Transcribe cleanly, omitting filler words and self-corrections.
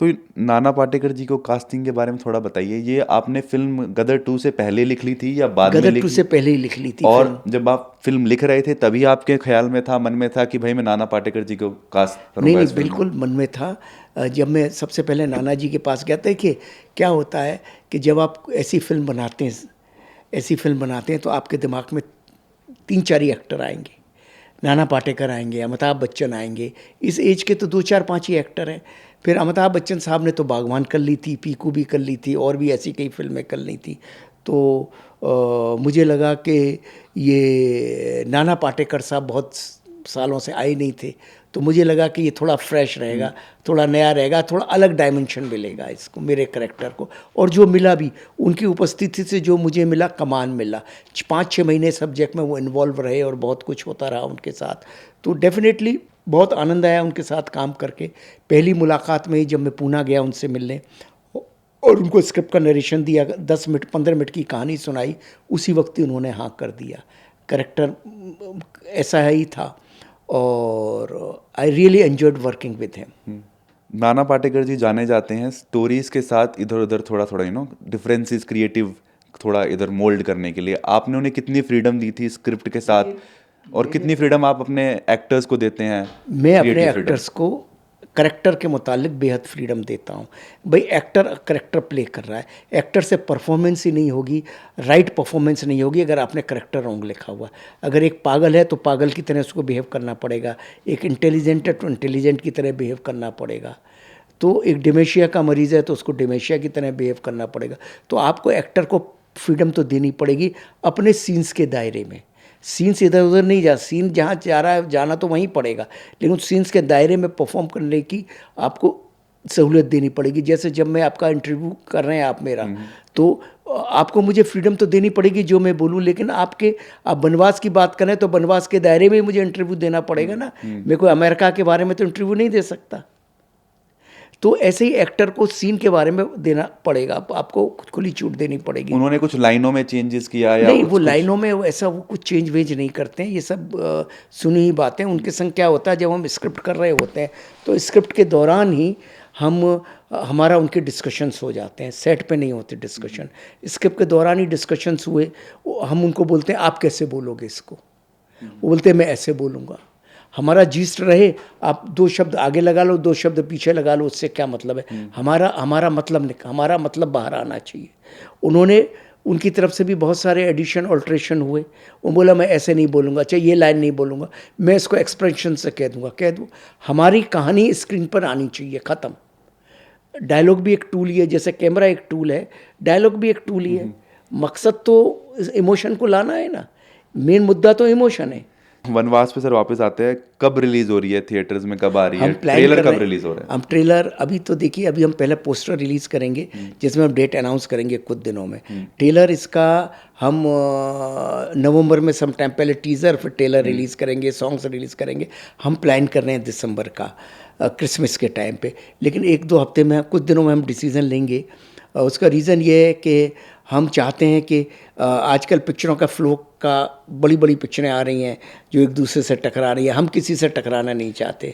तो नाना पाटेकर जी को कास्टिंग के बारे में थोड़ा बताइए। ये आपने फिल्म गदर 2 से पहले लिख ली थी या बाद में गदर टू लिखी? से पहले ही लिख ली थी और फिल्म। जब आप फिल्म लिख रहे थे तभी आपके ख्याल में था, मन में था कि भाई मैं नाना पाटेकर जी को कास्ट नहीं करूंगा नहीं, इस फिल्म में? बिल्कुल मन में था। जब मैं सबसे पहले नाना जी के पास गया था कि क्या होता है कि जब आप ऐसी फिल्म बनाते हैं, ऐसी फिल्म बनाते हैं तो आपके दिमाग में तीन चार ही एक्टर आएंगे। नाना पाटेकर आएंगे, अमिताभ बच्चन आएंगे, इस एज के तो दो चार पांच ही एक्टर हैं। फिर अमिताभ बच्चन साहब ने तो बागवान कर ली थी, पीकू भी कर ली थी, और भी ऐसी कई फिल्में कर ली थी। तो मुझे लगा कि ये नाना पाटेकर साहब बहुत सालों से आए नहीं थे, तो मुझे लगा कि ये थोड़ा फ्रेश रहेगा, थोड़ा नया रहेगा, थोड़ा अलग डायमेंशन मिलेगा इसको, मेरे करेक्टर को। और जो मिला भी, उनकी उपस्थिति से जो मुझे मिला, कमान मिला। 5-6 महीने सब्जेक्ट में वो इन्वॉल्व रहे और बहुत कुछ होता रहा उनके साथ। तो डेफिनेटली बहुत आनंद आया उनके साथ काम करके। पहली मुलाकात में ही जब मैं पूना गया उनसे मिलने और उनको स्क्रिप्ट का नरेशन दिया, 10 मिनट 15 मिनट की कहानी सुनाई, उसी वक्त ही उन्होंने हाँ कर दिया। करेक्टर ऐसा ही था और I really enjoyed working with him. Nana Patekar जी जाने जाते हैं स्टोरीज के साथ इधर उधर थोड़ा थोड़ा डिफरेंसेस क्रिएटिव थोड़ा इधर मोल्ड करने के लिए। आपने उन्हें कितनी फ्रीडम दी थी स्क्रिप्ट के साथ, और कितनी फ्रीडम आप अपने एक्टर्स को देते हैं? मैं अपने क्रिएटिव फ्रीडम। एक्टर्स को करेक्टर के मुतालिक बेहद फ्रीडम देता हूँ। भाई एक्टर करेक्टर प्ले कर रहा है, एक्टर से परफॉर्मेंस ही नहीं होगी, राइट परफॉर्मेंस नहीं होगी अगर आपने करेक्टर रॉन्ग लिखा हुआ। अगर एक पागल है तो पागल की तरह उसको बिहेव करना पड़ेगा, एक इंटेलिजेंट है तो इंटेलिजेंट की तरह बिहेव करना पड़ेगा, तो एक डिमेंशिया का मरीज़ है तो उसको डिमेंशिया की तरह बिहेव करना पड़ेगा। तो आपको एक्टर को फ्रीडम तो देनी पड़ेगी अपने सीन्स के दायरे में। सीन्स इधर उधर नहीं जा, सीन जहाँ जा रहा है जाना तो वहीं पड़ेगा, लेकिन उस सीन्स के दायरे में परफॉर्म करने की आपको सहूलियत देनी पड़ेगी। जैसे जब मैं आपका इंटरव्यू कर रहे हैं आप मेरा, तो आपको मुझे फ्रीडम तो देनी पड़ेगी जो मैं बोलूं, लेकिन आप बनवास की बात करें तो बनवास के दायरे में ही मुझे इंटरव्यू देना पड़ेगा ना। मैं कोई अमेरिका के बारे में तो इंटरव्यू नहीं दे सकता। तो ऐसे ही एक्टर को सीन के बारे में देना पड़ेगा, आपको खुली छूट देनी पड़ेगी। उन्होंने कुछ लाइनों में चेंजेस किया या नहीं, वो कुछ? लाइनों में ऐसा वो कुछ चेंज वेंज नहीं करते हैं, ये सब सुनी ही बातें। उनके संग क्या होता है, जब हम स्क्रिप्ट कर रहे होते हैं तो स्क्रिप्ट के दौरान ही हमारा उनके डिस्कशंस हो जाते हैं, सेट पे नहीं होते डिस्कशन, स्क्रिप्ट के दौरान ही डिस्कशंस हुए। हम उनको बोलते हैं आप कैसे बोलोगे इसको, वो बोलते हैं मैं ऐसे बोलूँगा। हमारा जीस्ट रहे, आप 2 शब्द आगे लगा लो 2 शब्द पीछे लगा लो, उससे क्या मतलब है। हमारा मतलब बाहर आना चाहिए। उन्होंने उनकी तरफ से भी बहुत सारे एडिशन ऑल्ट्रेशन हुए। वो बोला मैं ऐसे नहीं बोलूँगा, चाहे ये लाइन नहीं बोलूँगा, मैं इसको एक्सप्रेशन से कह दूँगा। कह दूँ, हमारी कहानी स्क्रीन पर आनी चाहिए, ख़त्म। डायलॉग भी एक टूल ही है, जैसे कैमरा एक टूल है, डायलॉग भी एक टूल ही है। मकसद तो इमोशन को लाना है ना, मेन मुद्दा तो इमोशन है। वनवास पे सर वापस आते हैं, कब रिलीज हो रही है थिएटर्स में, कब आ रही है, हम प्लान ट्रेलर कर रहे कब हैं, रिलीज हो रहा है? हम ट्रेलर अभी तो देखिए, अभी हम पहले पोस्टर रिलीज़ करेंगे जिसमें हम डेट अनाउंस करेंगे कुछ दिनों में। ट्रेलर इसका हम नवंबर में सम टाइम पहले टीज़र, फिर ट्रेलर रिलीज़ करेंगे, सॉन्ग्स रिलीज़ करेंगे। हम प्लान कर रहे हैं दिसंबर का, क्रिसमस के टाइम पे। लेकिन 1-2 हफ्ते में, कुछ दिनों में हम डिसीज़न लेंगे। उसका रीज़न ये है कि हम चाहते हैं कि आजकल पिक्चरों का फ्लो का, बड़ी बड़ी पिक्चरें आ रही हैं जो एक दूसरे से टकरा रही हैं, हम किसी से टकराना नहीं चाहते।